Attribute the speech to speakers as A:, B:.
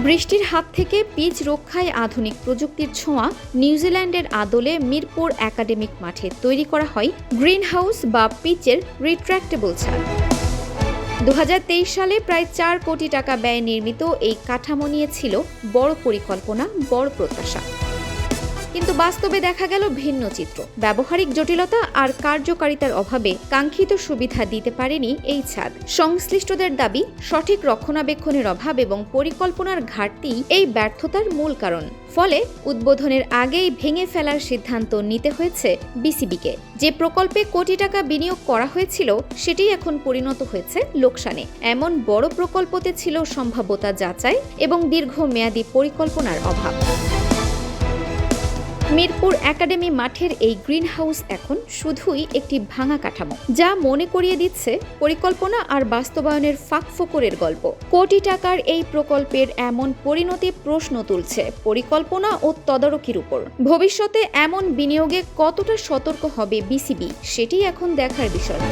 A: বৃষ্টির হাত থেকে পিচ রক্ষায় আধুনিক প্রযুক্তির ছোঁয়া নিউজিল্যান্ডের আদলে মিরপুর একাডেমিক মাঠে তৈরি করা হয় গ্রিন হাউস বা পিচের রিট্র্যাক্টেবল ছাদ। 2023 সালে প্রায় 4 কোটি টাকা ব্যয়ে নির্মিত এই কাঠামো নিয়ে ছিল বড় পরিকল্পনা, বড় প্রত্যাশা। কিন্তু বাস্তবে দেখা গেল ভিন্ন চিত্র। ব্যবহারিক জটিলতা আর কার্যকারিতার অভাবে কাঙ্ক্ষিত সুবিধা দিতে পারেনি এই ছাদ। সংশ্লিষ্টদের দাবি, সঠিক রক্ষণাবেক্ষণের অভাব এবং পরিকল্পনার ঘাটতি এই ব্যর্থতার মূল কারণ। ফলে উদ্বোধনের আগেই ভেঙে ফেলার সিদ্ধান্ত নিতে হয়েছে বিসিবিকে। যে প্রকল্পে কোটি টাকা বিনিয়োগ করা হয়েছিল সেটি এখন পরিণত হয়েছে লোকসানে। এমন বড় প্রকল্পতে ছিল সম্ভাব্যতা যাচাই এবং দীর্ঘমেয়াদী পরিকল্পনার অভাব। মিরপুর একাডেমি মাঠের এই গ্রিন হাউস এখন শুধুই একটি ভাঙা কাঠামো, যা মনে করিয়ে দিচ্ছে পরিকল্পনা আর বাস্তবায়নের ফাঁকফোকরের গল্প। কোটি টাকার এই প্রকল্পের এমন পরিণতি প্রশ্ন তুলছে পরিকল্পনা ও তদারকির উপর। ভবিষ্যতে এমন বিনিয়োগে কতটা সতর্ক হবে বিসিবি, সেটি এখন দেখার বিষয়।